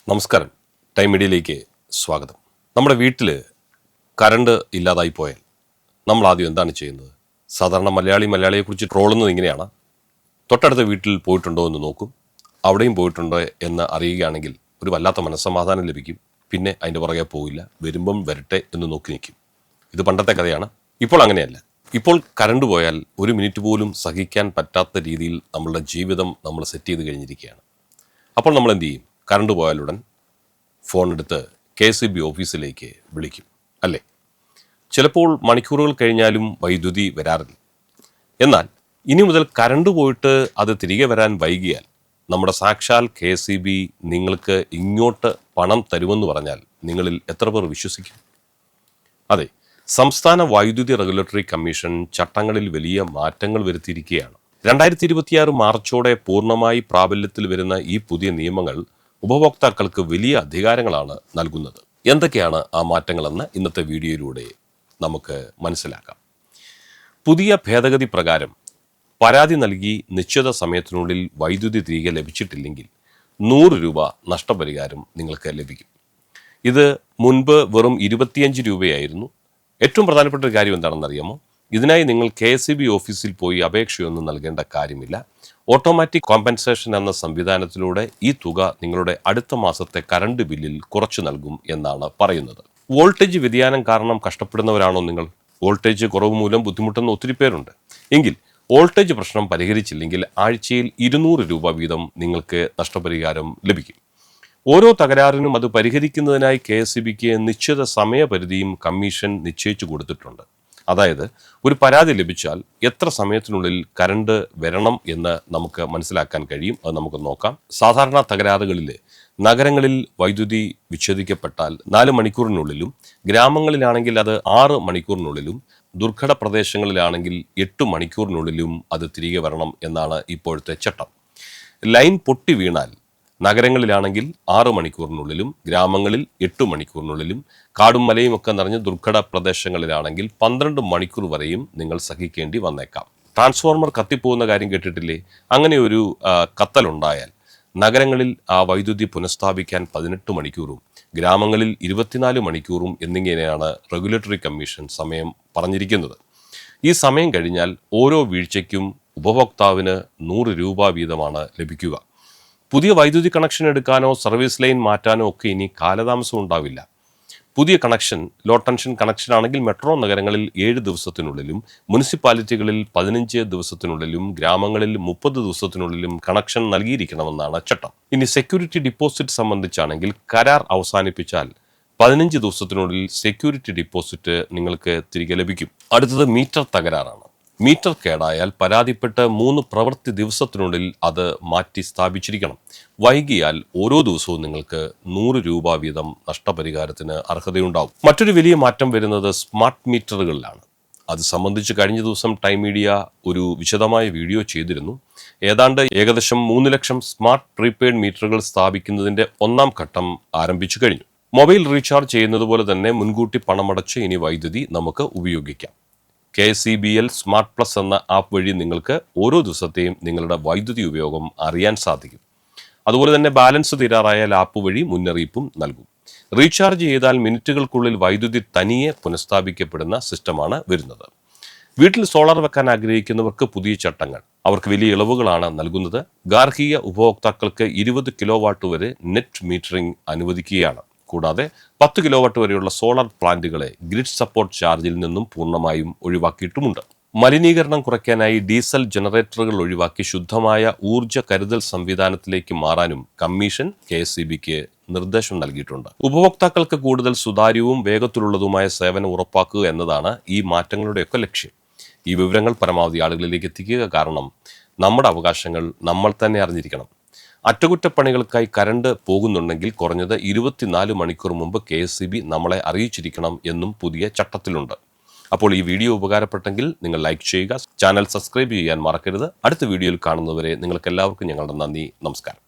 നമസ്കാരം. ടൈം മീഡിയയിലേക്ക് സ്വാഗതം. നമ്മുടെ വീട്ടിൽ കറണ്ട് ഇല്ലാതായി പോയാൽ നമ്മൾ ആദ്യം എന്താണ് ചെയ്യുന്നത്? സാധാരണ മലയാളിയെക്കുറിച്ച് ട്രോളുന്നത് ഇങ്ങനെയാണ്: തൊട്ടടുത്ത വീട്ടിൽ പോയിട്ടുണ്ടോ എന്ന് നോക്കും, അവിടെയും പോയിട്ടുണ്ടോ എന്ന് അറിയുകയാണെങ്കിൽ ഒരു വല്ലാത്ത മനസ്സമാധാനം ലഭിക്കും. പിന്നെ അതിൻ്റെ പുറകെ പോവില്ല, വരുമ്പം വരട്ടെ എന്ന് നോക്കി നിൽക്കും. ഇത് പണ്ടത്തെ കഥയാണ്. ഇപ്പോൾ അങ്ങനെയല്ല. ഇപ്പോൾ കറണ്ട് പോയാൽ ഒരു മിനിറ്റ് പോലും സഹിക്കാൻ പറ്റാത്ത രീതിയിൽ നമ്മളുടെ ജീവിതം നമ്മൾ സെറ്റ് ചെയ്ത് കഴിഞ്ഞിരിക്കുകയാണ്. അപ്പോൾ നമ്മൾ എന്ത് ചെയ്യും? കറണ്ട് പോയാലുടൻ ഫോൺ എടുത്ത് KCB ഓഫീസിലേക്ക് വിളിക്കും, അല്ലേ? ചിലപ്പോൾ മണിക്കൂറുകൾ കഴിഞ്ഞാലും വൈദ്യുതി വരാറില്ല. എന്നാൽ ഇനി മുതൽ കറണ്ട് പോയിട്ട് അത് തിരികെ വരാൻ വൈകിയാൽ നമ്മുടെ സാക്ഷാൽ KCB നിങ്ങൾക്ക് ഇങ്ങോട്ട് പണം തരുമെന്ന് പറഞ്ഞാൽ നിങ്ങളിൽ എത്ര പേർ വിശ്വസിക്കും? അതെ, സംസ്ഥാന വൈദ്യുതി റെഗുലേറ്ററി കമ്മീഷൻ ചട്ടങ്ങളിൽ വലിയ മാറ്റങ്ങൾ വരുത്തിയിരിക്കുകയാണ്. 2026 മാർച്ചോടെ പൂർണ്ണമായി പ്രാബല്യത്തിൽ വരുന്ന ഈ പുതിയ നിയമങ്ങൾ ഉപഭോക്താക്കൾക്ക് വലിയ അധികാരങ്ങളാണ് നൽകുന്നത്. എന്തൊക്കെയാണ് ആ മാറ്റങ്ങളെന്ന് ഇന്നത്തെ വീഡിയോയിലൂടെ നമുക്ക് മനസ്സിലാക്കാം. പുതിയ ഭേദഗതി പ്രകാരം പരാതി നൽകി നിശ്ചിത സമയത്തിനുള്ളിൽ വൈദ്യുതി തിരികെ ലഭിച്ചിട്ടില്ലെങ്കിൽ 100 രൂപ നഷ്ടപരിഹാരം നിങ്ങൾക്ക് ലഭിക്കും. ഇത് മുൻപ് വെറും 25 രൂപയായിരുന്നു. ഏറ്റവും പ്രധാനപ്പെട്ട ഒരു കാര്യം എന്താണെന്ന് അറിയാമോ? ഇതിനായി നിങ്ങൾ KCB ഓഫീസിൽ പോയി അപേക്ഷയൊന്നും നൽകേണ്ട കാര്യമില്ല. ഓട്ടോമാറ്റിക് കോമ്പൻസേഷൻ എന്ന സംവിധാനത്തിലൂടെ ഈ തുക നിങ്ങളുടെ അടുത്ത മാസത്തെ കറണ്ട് ബില്ലിൽ കുറച്ചു നൽകും എന്നാണ് പറയുന്നത്. വോൾട്ടേജ് വ്യതിയാനം കാരണം കഷ്ടപ്പെടുന്നവരാണോ നിങ്ങൾ? വോൾട്ടേജ് കുറവ് മൂലം ബുദ്ധിമുട്ടുന്ന ഒത്തിരി പേരുണ്ട്. എങ്കിൽ വോൾട്ടേജ് പ്രശ്നം പരിഹരിച്ചില്ലെങ്കിൽ ആഴ്ചയിൽ 200 രൂപ വീതം നിങ്ങൾക്ക് നഷ്ടപരിഹാരം ലഭിക്കും. ഓരോ തകരാറിനും അത് പരിഹരിക്കുന്നതിനായി KCBക്ക് നിശ്ചിത സമയപരിധിയും കമ്മീഷൻ നിശ്ചയിച്ചു കൊടുത്തിട്ടുണ്ട്. അതായത് ഒരു പരാതി ലഭിച്ചാൽ എത്ര സമയത്തിനുള്ളിൽ കറണ്ട് വരണം എന്ന് നമുക്ക് മനസ്സിലാക്കാൻ കഴിയും. അത് നമുക്ക് നോക്കാം. സാധാരണ തകരാറുകളിൽ നഗരങ്ങളിൽ വൈദ്യുതി വിച്ഛേദിക്കപ്പെട്ടാൽ 4 മണിക്കൂറിനുള്ളിലും, ഗ്രാമങ്ങളിലാണെങ്കിൽ അത് 6 മണിക്കൂറിനുള്ളിലും, ദുർഘട പ്രദേശങ്ങളിലാണെങ്കിൽ 8 മണിക്കൂറിനുള്ളിലും അത് തിരികെ വരണം എന്നാണ് ഇപ്പോഴത്തെ ചട്ടം. ലൈൻ പൊട്ടി വീണാൽ നഗരങ്ങളിലാണെങ്കിൽ 6 മണിക്കൂറിനുള്ളിലും, ഗ്രാമങ്ങളിൽ 8 മണിക്കൂറിനുള്ളിലും, കാടും മലയും ഒക്കെ നിറഞ്ഞ ദുർഘട പ്രദേശങ്ങളിലാണെങ്കിൽ 12 മണിക്കൂർ വരെയും നിങ്ങൾ സഹിക്കേണ്ടി വന്നേക്കാം. ട്രാൻസ്ഫോർമർ കത്തിപ്പോകുന്ന കാര്യം കേട്ടിട്ടില്ലേ? അങ്ങനെ ഒരു കത്തലുണ്ടായാൽ നഗരങ്ങളിൽ ആ വൈദ്യുതി പുനഃസ്ഥാപിക്കാൻ 18 മണിക്കൂറും, ഗ്രാമങ്ങളിൽ 24 മണിക്കൂറും എന്നിങ്ങനെയാണ് റെഗുലേറ്ററി കമ്മീഷൻ സമയം പറഞ്ഞിരിക്കുന്നത്. ഈ സമയം കഴിഞ്ഞാൽ ഓരോ വീഴ്ചയ്ക്കും ഉപഭോക്താവിന് 100 രൂപ വീതമാണ് ലഭിക്കുക. പുതിയ വൈദ്യുതി കണക്ഷൻ എടുക്കാനോ സർവീസ് ലൈൻ മാറ്റാനോ ഒക്കെ ഇനി കാലതാമസം ഉണ്ടാവില്ല. പുതിയ കണക്ഷൻ ലോ ടെൻഷൻ കണക്ഷൻ ആണെങ്കിൽ മെട്രോ നഗരങ്ങളിൽ 7 ദിവസത്തിനുള്ളിലും, മുനിസിപ്പാലിറ്റികളിൽ 15 ദിവസത്തിനുള്ളിലും, ഗ്രാമങ്ങളിൽ 30 ദിവസത്തിനുള്ളിലും കണക്ഷൻ നൽകിയിരിക്കണമെന്നാണ് ചട്ടം. ഇനി സെക്യൂരിറ്റി ഡിപ്പോസിറ്റ് സംബന്ധിച്ചാണെങ്കിൽ കരാർ അവസാനിപ്പിച്ചാൽ 15 ദിവസത്തിനുള്ളിൽ സെക്യൂരിറ്റി ഡിപ്പോസിറ്റ് നിങ്ങൾക്ക് തിരികെ ലഭിക്കും. അടുത്തത് മീറ്റർ തകരാറാണ്. മീറ്റർ കേടായാൽ പരാതിപ്പെട്ട് 3 പ്രവൃത്തി ദിവസത്തിനുള്ളിൽ അത് മാറ്റി സ്ഥാപിച്ചിരിക്കണം. വൈകിയാൽ ഓരോ ദിവസവും നിങ്ങൾക്ക് 100 രൂപ വീതം നഷ്ടപരിഹാരത്തിന് അർഹതയുണ്ടാവും. മറ്റൊരു വലിയ മാറ്റം വരുന്നത് സ്മാർട്ട് മീറ്ററുകളിലാണ്. അത് സംബന്ധിച്ച് കഴിഞ്ഞ ദിവസം ടൈം മീഡിയ ഒരു വിശദമായ വീഡിയോ ചെയ്തിരുന്നു. ഏകദേശം 3 ലക്ഷം സ്മാർട്ട് പ്രീപെയ്ഡ് മീറ്ററുകൾ സ്ഥാപിക്കുന്നതിന്റെ 1ാം ഘട്ടം ആരംഭിച്ചു കഴിഞ്ഞു. മൊബൈൽ റീചാർജ് ചെയ്യുന്നത് പോലെ തന്നെ മുൻകൂട്ടി പണമടച്ച് ഇനി വൈദ്യുതി നമുക്ക് ഉപയോഗിക്കാം. KCBL സ്മാർട്ട് പ്ലസ് എന്ന ആപ്പ് വഴി നിങ്ങൾക്ക് ഓരോ ദിവസത്തെയും നിങ്ങളുടെ വൈദ്യുതി ഉപയോഗം അറിയാൻ സാധിക്കും. അതുപോലെ തന്നെ ബാലൻസ് തീരാറായാൽ ആപ്പ് വഴി മുന്നറിയിപ്പും നൽകും. റീചാർജ് ചെയ്താൽ മിനിറ്റുകൾക്കുള്ളിൽ വൈദ്യുതി തനിയെ പുനഃസ്ഥാപിക്കപ്പെടുന്ന സിസ്റ്റമാണ് വരുന്നത്. വീട്ടിൽ സോളാർ വെക്കാൻ ആഗ്രഹിക്കുന്നവർക്ക് പുതിയ ചട്ടങ്ങൾ. അവർക്ക് വലിയ ഇളവുകളാണ് നൽകുന്നത്. ഗാർഹിക ഉപഭോക്താക്കൾക്ക് 20 കിലോവാട്ട് വരെ നെറ്റ് മീറ്ററിംഗ് അനുവദിക്കുകയാണ്. കൂടാതെ 10 കിലോവാട്ട് വരെയുള്ള സോളാർ പ്ലാന്റുകളെ ഗ്രിഡ് സപ്പോർട്ട് ചാർജിൽ നിന്നും പൂർണ്ണമായും ഒഴിവാക്കിയിട്ടുമുണ്ട്. മലിനീകരണം കുറയ്ക്കാനായി ഡീസൽ ജനറേറ്ററുകൾ ഒഴിവാക്കി ശുദ്ധമായ ഊർജ്ജ കരുതൽ സംവിധാനത്തിലേക്ക് മാറാനും കമ്മീഷൻ KCBക്ക് നിർദ്ദേശം നൽകിയിട്ടുണ്ട്. ഉപഭോക്താക്കൾക്ക് കൂടുതൽ സുതാര്യവും വേഗത്തിലുള്ളതുമായ സേവനം ഉറപ്പാക്കുക എന്നതാണ് ഈ മാറ്റങ്ങളുടെയൊക്കെ ലക്ഷ്യം. ഈ വിവരങ്ങൾ പരമാവധി ആളുകളിലേക്ക് എത്തിക്കുക. കാരണം നമ്മുടെ അവകാശങ്ങൾ നമ്മൾ തന്നെ അറിഞ്ഞിരിക്കണം. അറ്റകുറ്റപ്പണികൾക്കായി കറണ്ട് പോകുന്നുണ്ടെങ്കിൽ കുറഞ്ഞത് 24 മണിക്കൂർ മുമ്പ് KCB നമ്മളെ അറിയിച്ചിരിക്കണം എന്നും പുതിയ ചട്ടത്തിലുണ്ട്. അപ്പോൾ ഈ വീഡിയോ ഉപകാരപ്പെട്ടെങ്കിൽ നിങ്ങൾ ലൈക്ക് ചെയ്യുക, ചാനൽ സബ്സ്ക്രൈബ് ചെയ്യാൻ മറക്കരുത്. അടുത്ത വീഡിയോയിൽ കാണുന്നവരെ നിങ്ങൾക്ക് എല്ലാവർക്കും ഞങ്ങളുടെ നന്ദി, നമസ്കാരം.